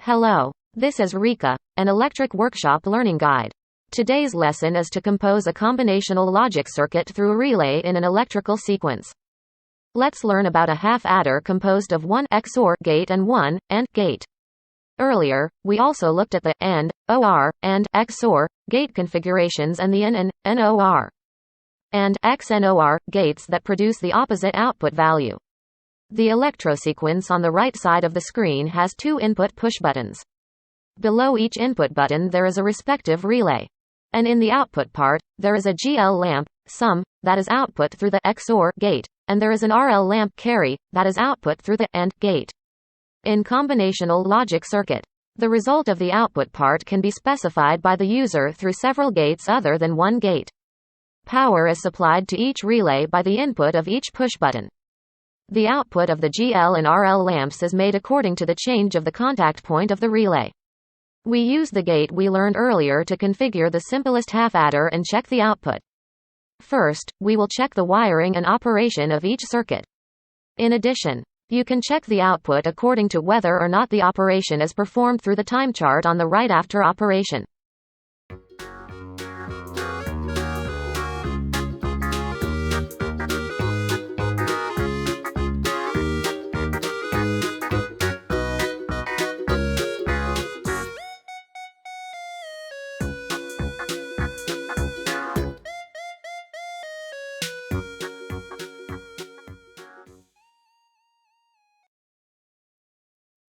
Hello, this is Rika, an electric workshop learning guide. Today's lesson is to compose a combinational logic circuit through a relay in an electrical sequence. Let's learn about a half adder composed of one XOR gate and one AND gate. Earlier, we also looked at the AND, OR, and XOR gate configurations and the AND and NOR and XNOR gates that produce the opposite output value. The electrosequence on the right side of the screen has two input push buttons. Below each input button there is a respective relay. And in the output part, there is a GL lamp, sum, that is output through the XOR gate, and there is an RL lamp carry, that is output through the AND gate. In combinational logic circuit, the result of the output part can be specified by the user through several gates other than one gate. Power is supplied to each relay by the input of each push button. The output of the GL and RL lamps is made according to the change of the contact point of the relay. We use the gate we learned earlier to configure the simplest half adder and check the output. First, we will check the wiring and operation of each circuit. In addition, you can check the output according to whether or not the operation is performed through the time chart on the right after operation.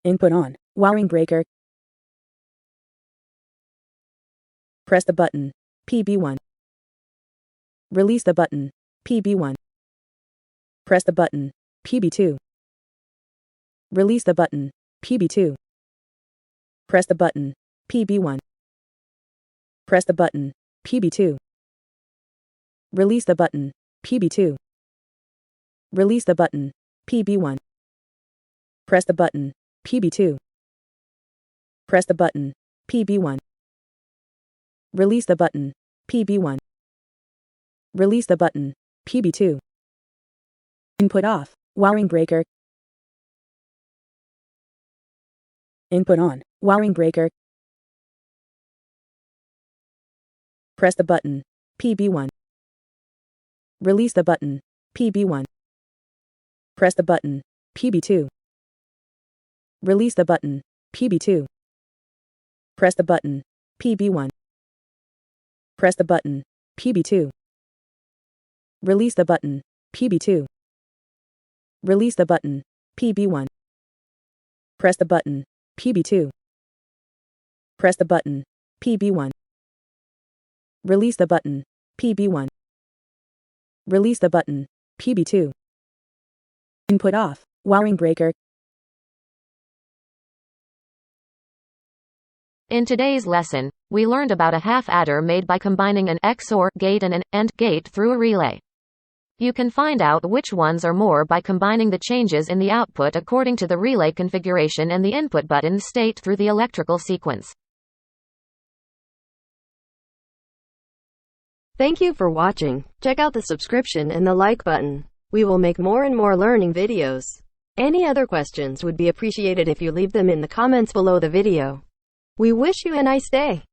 Input on. Wiring breaker. Press the button. PB1. Release the button. PB1. Press the button. PB2. Release the button. PB2. Press the button. PB1. Press the button. PB2. Release the button. PB2. Release the button. PB1. Press the button. PB2. Press the button. PB1. Release the button. PB1. Release the button. PB2. Input off. Wiring breaker. Input on. Wiring breaker. Press the button. PB1. Release the button. PB1. Press the button. PB2. Release the button. PB2. Press the button. PB1. Press the button. PB2. Release the button. PB2. Release the button. PB1. Press the button. PB2. Press the button. PB1. Release the button. PB1. Release the button. PB2. Input off. Wiring breaker. In today's lesson, we learned about a half adder made by combining an XOR gate and an AND gate through a relay. You can find out which ones are more by combining the changes in the output according to the relay configuration and the input button state through the electrical sequence. Thank you for watching. Check out the subscription and the like button. We will make more and more learning videos. Any other questions would be appreciated if you leave them in the comments below the video. We wish you a nice day.